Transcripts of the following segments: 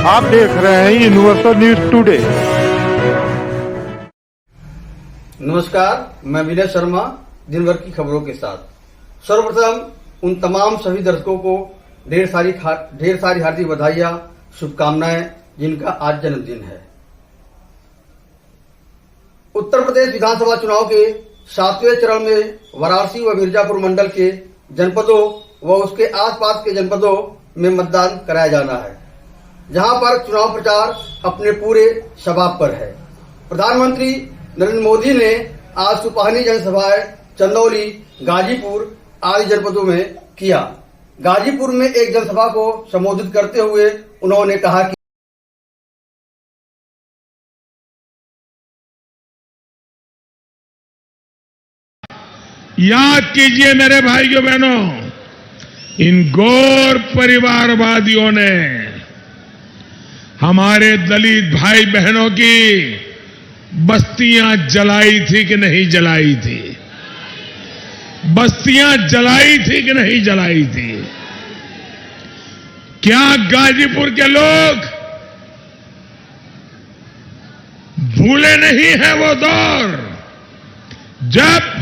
आप देख रहे हैं यूनिवर्सल न्यूज टुडे। नमस्कार, मैं विनय शर्मा दिन भर की खबरों के साथ। सर्वप्रथम उन तमाम सभी दर्शकों को ढेर सारी हार्दिक बधाइयां, शुभकामनाएं जिनका आज जन्मदिन है। उत्तर प्रदेश विधानसभा चुनाव के 7वें चरण में वाराणसी व मिर्जापुर मंडल के जनपदों व उसके आसपास के जनपदों में मतदान कराया जाना है, जहां पर चुनाव प्रचार अपने पूरे शबाब पर है। प्रधानमंत्री नरेंद्र मोदी ने आज सुपाहनी जनसभाएं चंदौली, गाजीपुर आदि जनपदों में किया। गाजीपुर में एक जनसभा को संबोधित करते हुए उन्होंने कहा कि याद कीजिए मेरे भाइयों बहनों, इन गौर परिवारवादियों ने हमारे दलित भाई बहनों की बस्तियां जलाई थी कि नहीं जलाई थी? बस्तियां जलाई थी कि नहीं जलाई थी? क्या गाजीपुर के लोग भूले नहीं है वो दौर जब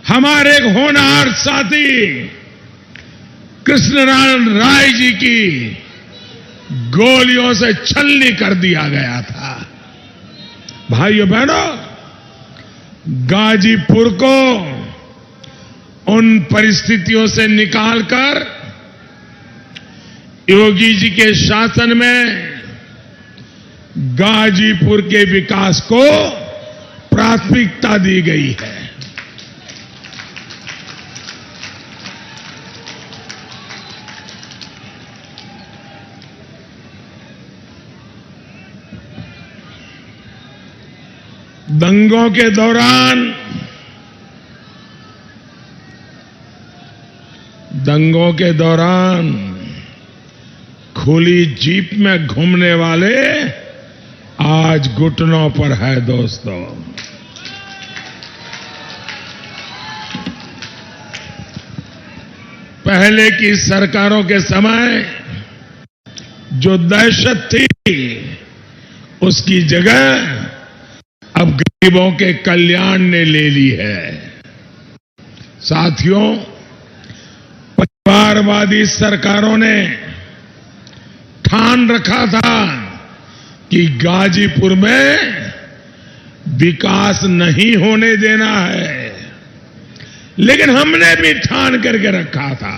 हमारे एक होनहार साथी कृष्णनारायण राय जी की गोलियों से छलनी कर दिया गया था? भाइयों बहनों, गाजीपुर को उन परिस्थितियों से निकालकर योगी जी के शासन में गाजीपुर के विकास को प्राथमिकता दी गई है। दंगों के दौरान खुली जीप में घूमने वाले आज घुटनों पर है दोस्तों। पहले की सरकारों के समय जो दहशत थी उसकी जगह अब गरीबों के कल्याण ने ले ली है। साथियों, परिवारवादी सरकारों ने ठान रखा था कि गाजीपुर में विकास नहीं होने देना है, लेकिन हमने भी ठान करके रखा था।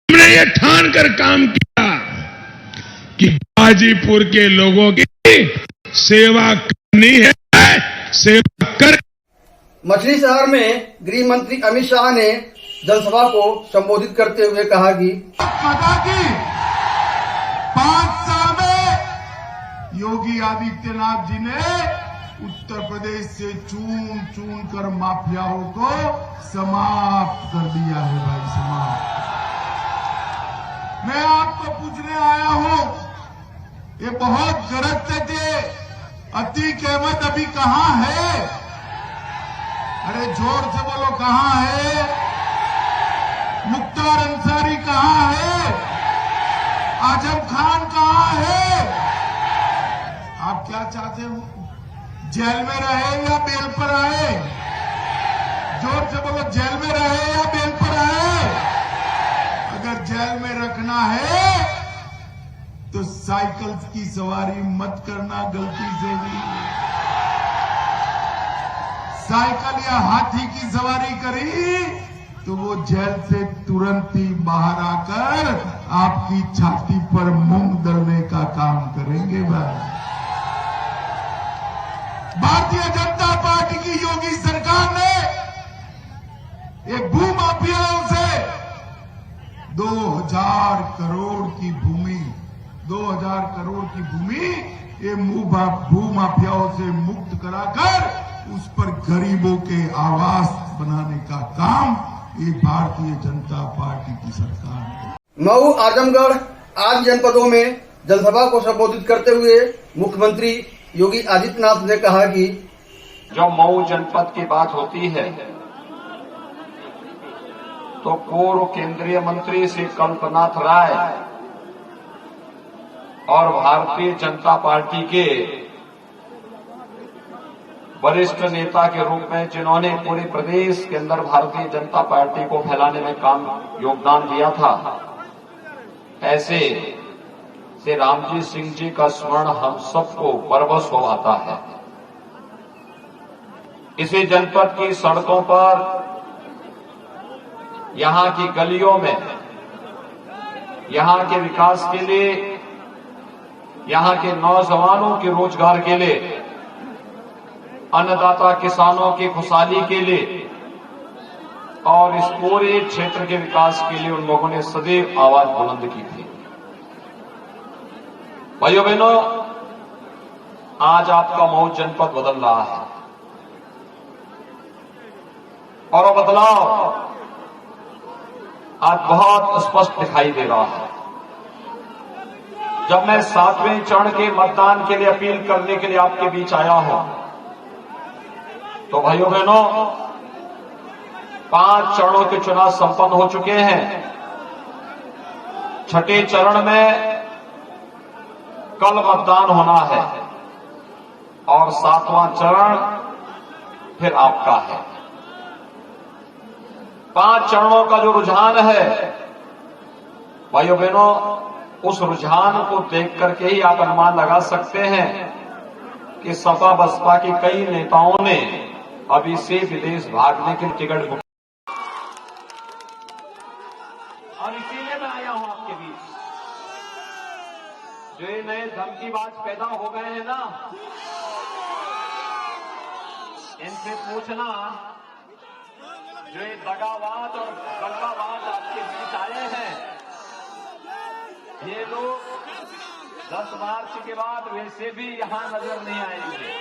हमने ये ठान कर काम किया कि गाजीपुर के लोगों की सेवा करनी है, सेवा कर। मछली शहर में गृह मंत्री अमित शाह ने जनसभा को संबोधित करते हुए कहा कि 5 साल में योगी आदित्यनाथ जी ने उत्तर प्रदेश से चून चून कर माफियाओं को समाप्त कर दिया है। भाई समाप्त। मैं आपको पूछने आया हूं, ये बहुत गरजते थे, अतीक अहमद अभी कहां है? अरे जोर से बोलो, कहां है? मुख्तार अंसारी कहां है? आजम खान कहां है? आप क्या चाहते हो? जेल में रहे या बेल पर आए? जोर से बोलो, जेल में रहे या बेल पर आए? अगर जेल में रखना है तो साइकिल की सवारी मत करना गलती से भी। साइकिल या हाथी की सवारी करी तो वो जेल से तुरंत ही बाहर आकर आपकी छाती पर मूंग दलने का काम करेंगे। भाई, भारतीय जनता पार्टी की योगी सरकार ने एक भूमाफियाओं से 2000 करोड़ की भूमि, 2000 करोड़ की भूमि ये भूमाफियाओं से मुक्त कराकर उस पर गरीबों के आवास बनाने का काम ये भारतीय जनता पार्टी की सरकार है। मऊ, आजमगढ़ आदि जनपदों में जनसभा को संबोधित करते हुए मुख्यमंत्री योगी आदित्यनाथ ने कहा कि जब मऊ जनपद की बात होती है तो पूर्व केंद्रीय मंत्री श्री कल्पनाथ राय और भारतीय जनता पार्टी के वरिष्ठ नेता के रूप में जिन्होंने पूरे प्रदेश के अंदर भारतीय जनता पार्टी को फैलाने में योगदान दिया था, ऐसे श्री रामजी सिंह जी का स्मरण हम सबको परवश हो आता है। इसी जनपद की सड़कों पर, यहां की गलियों में, यहां के विकास के लिए, यहां के नौजवानों के रोजगार के लिए, अन्नदाता किसानों की खुशहाली के लिए और इस पूरे क्षेत्र के विकास के लिए उन लोगों ने सदैव आवाज बुलंद की थी। भाइयों बहनों, आज आपका मऊ जनपद बदल रहा है और वो बदलाव आज बहुत स्पष्ट दिखाई दे रहा है। जब मैं 7वें चरण के मतदान के लिए अपील करने के लिए आपके बीच आया हूं, तो भाइयों बहनों, 5 चरणों के चुनाव संपन्न हो चुके हैं। 6ठे चरण में कल मतदान होना है और 7वां चरण फिर आपका है। 5 चरणों का जो रुझान है भाइयों बहनों, उस रुझान को देख करके ही आप अनुमान लगा सकते हैं कि सपा बसपा के कई नेताओं ने अभी से विदेश भागने की टिकट बुक, और इसीलिए मैं आया हूं आपके बीच। जो ये नए धमकीबाज पैदा हो गए हैं ना, इनसे पूछना, जो ये दगाबाज और गल्लाबाज आपके बीच आए हैं, ये लोग 10 मार्च के बाद वैसे भी यहां नजर नहीं आएंगे।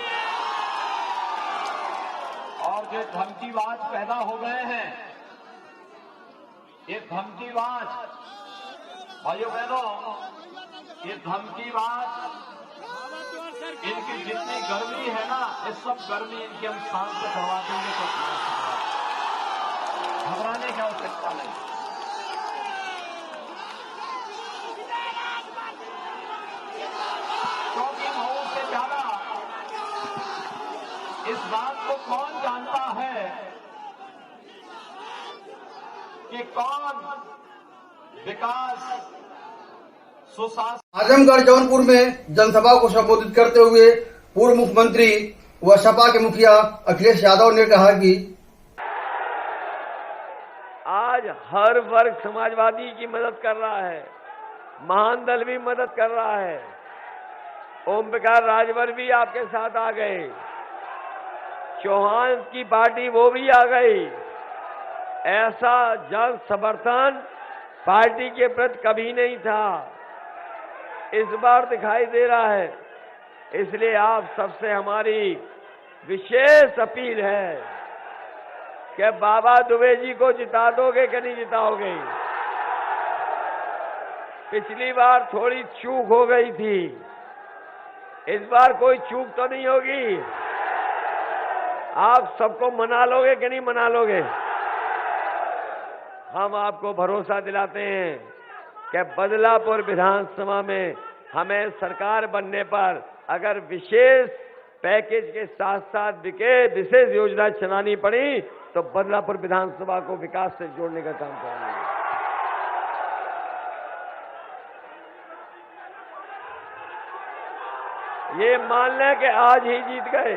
और जो धमकीबाज पैदा हो गए हैं, ये धमकीबाज भाइयों बहनों, ये धमकीबाज, इनकी जितनी गर्मी है ना, ये सब गर्मी इनकी हम शांत करवा देंगे। तो घबराने की आवश्यकता नहीं। क्योंकि मऊ से ज्यादा इस बात को कौन जानता है कि कौन विकास, सुशासन। आजमगढ़ जौनपुर में जनसभा को संबोधित करते हुए पूर्व मुख्यमंत्री व सपा के मुखिया अखिलेश यादव ने कहा कि आज हर वर्ग समाजवादी की मदद कर रहा है, महान दल भी मदद कर रहा है, ओम प्रकाश राजभर भी आपके साथ आ गए, चौहान की पार्टी वो भी आ गई। ऐसा जन समर्थन पार्टी के प्रति कभी नहीं था, इस बार दिखाई दे रहा है। इसलिए आप सबसे हमारी विशेष अपील है कि बाबा दुबे जी को जिता दोगे कि नहीं जिताओगे। पिछली बार थोड़ी चूक हो गई थी, इस बार कोई चूक तो नहीं होगी। आप सबको मना लोगे कि नहीं मना लोगे। हम आपको भरोसा दिलाते हैं कि बदलापुर विधानसभा में हमें सरकार बनने पर अगर विशेष पैकेज के साथ साथ विशेष योजना चलानी पड़ी तो बदलापुर विधानसभा को विकास से जोड़ने का काम करेंगे। ये मान लें कि आज ही जीत गए,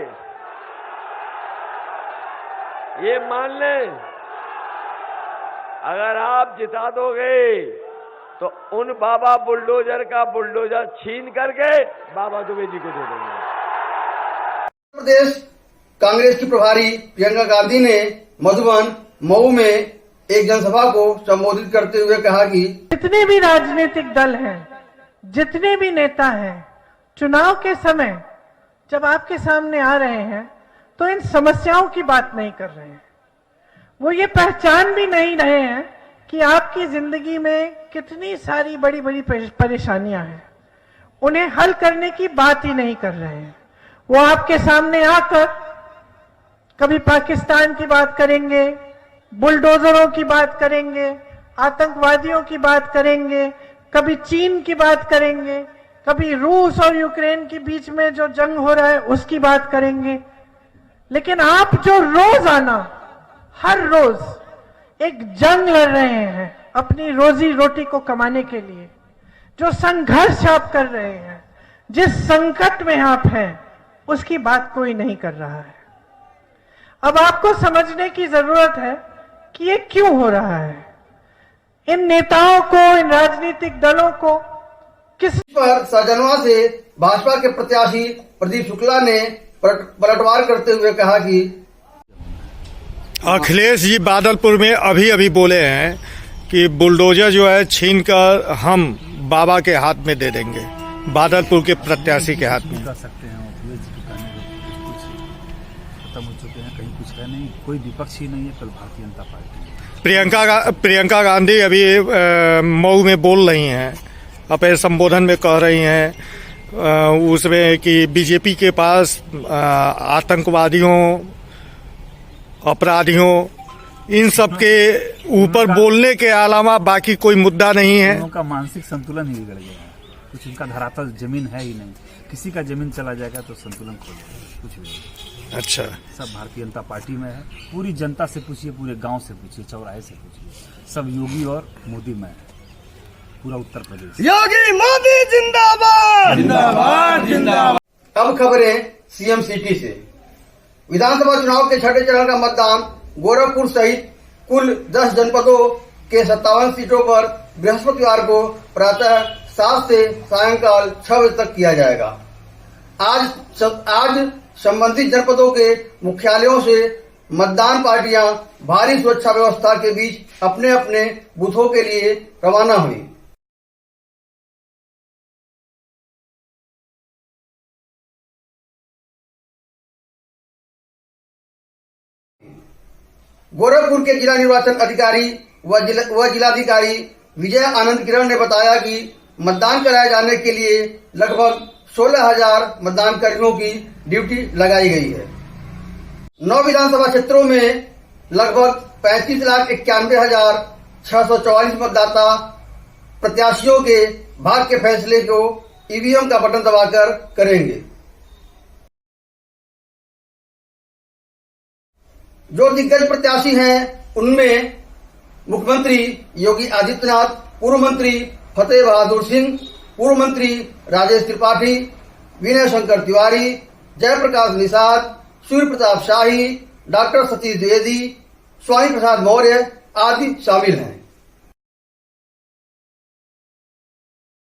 ये मान लें। अगर आप जिता दोगे तो उन बाबा बुलडोजर का बुलडोजर छीन करके बाबा दुबे जी को दे देंगे। प्रदेश कांग्रेस की प्रभारी प्रियंका गांधी ने मधुबन मऊ में एक जनसभा को संबोधित करते हुए कहा कि जितने भी राजनीतिक दल हैं, जितने भी नेता हैं, चुनाव के समय जब आपके सामने आ रहे हैं तो इन समस्याओं की बात नहीं कर रहे हैं। वो ये पहचान भी नहीं रहे हैं कि आपकी जिंदगी में कितनी सारी बड़ी बड़ी परेशानियां हैं, उन्हें हल करने की बात ही नहीं कर रहे हैं। वो आपके सामने आकर कभी पाकिस्तान की बात करेंगे, बुलडोजरों की बात करेंगे, आतंकवादियों की बात करेंगे, कभी चीन की बात करेंगे, कभी रूस और यूक्रेन के बीच में जो जंग हो रहा है उसकी बात करेंगे। लेकिन आप जो रोजाना हर रोज एक जंग लड़ रहे हैं अपनी रोजी रोटी को कमाने के लिए, जो संघर्ष आप कर रहे हैं, जिस संकट में आप हैं, उसकी बात कोई नहीं कर रहा है। अब आपको समझने की जरूरत है कि ये क्यों हो रहा है। इन नेताओं को, इन राजनीतिक दलों को किस पर सजनवा से भाजपा के प्रत्याशी प्रदीप शुक्ला ने पलटवार करते हुए कहा कि अखिलेश जी बादलपुर में अभी अभी बोले हैं कि बुलडोजर जो है छीन कर हम बाबा के हाथ में दे देंगे, बादलपुर के प्रत्याशी के हाथ में। कर सकते हैं अखिलेश जी के कहने को कुछ खत्म हो चुके हैं, कहीं कुछ है नहीं, कोई विपक्ष ही नहीं है, कल भारतीय जनता पार्टी। प्रियंका गांधी अभी मऊ में बोल रही हैं, अपने संबोधन में कह रही हैं उसमें कि बीजेपी के पास आतंकवादियों, अपराधियों, इन सब के ऊपर बोलने के अलावा बाकी कोई मुद्दा नहीं है। उनका मानसिक संतुलन ही बिगड़ गया है, कुछ उनका धरातल जमीन है ही नहीं। किसी का जमीन चला जाएगा तो संतुलन खो जाएगा, कुछ भी नहीं। अच्छा, सब भारतीय जनता पार्टी में है। पूरी जनता से पूछिए, पूरे गांव से पूछिए, चौराहे से पूछिए, सब योगी और मोदी में है, पूरा उत्तर प्रदेश। योगी मोदी जिंदाबाद जिंदाबाद जिंदाबाद। अब खबरें सीएम सिटी से। विधानसभा चुनाव के छठे चरण का मतदान गोरखपुर सहित कुल 10 जनपदों के 57 सीटों पर बृहस्पतिवार को प्रातः 7 से सायंकाल 6 बजे तक किया जाएगा। आज संबंधित जनपदों के मुख्यालयों से मतदान पार्टियां भारी सुरक्षा व्यवस्था के बीच अपने अपने बूथों के लिए रवाना हुई। गोरखपुर के जिला निर्वाचन अधिकारी व जिलाधिकारी विजय आनंद किरण ने बताया कि मतदान कराए जाने के लिए लगभग 16,000 मतदान कर्मियों की ड्यूटी लगाई गई है। 9 विधानसभा क्षेत्रों में लगभग 35,91,644 मतदाता प्रत्याशियों के भाग्य के फैसले को ईवीएम का बटन दबाकर करेंगे। जो दिग्गज प्रत्याशी हैं उनमें मुख्यमंत्री योगी आदित्यनाथ, पूर्व मंत्री फतेह बहादुर सिंह, पूर्व मंत्री राजेश त्रिपाठी, विनय शंकर तिवारी, जयप्रकाश निषाद, सूर्य प्रताप शाही, डॉक्टर सतीश द्विवेदी, स्वामी प्रसाद मौर्य आदि शामिल हैं।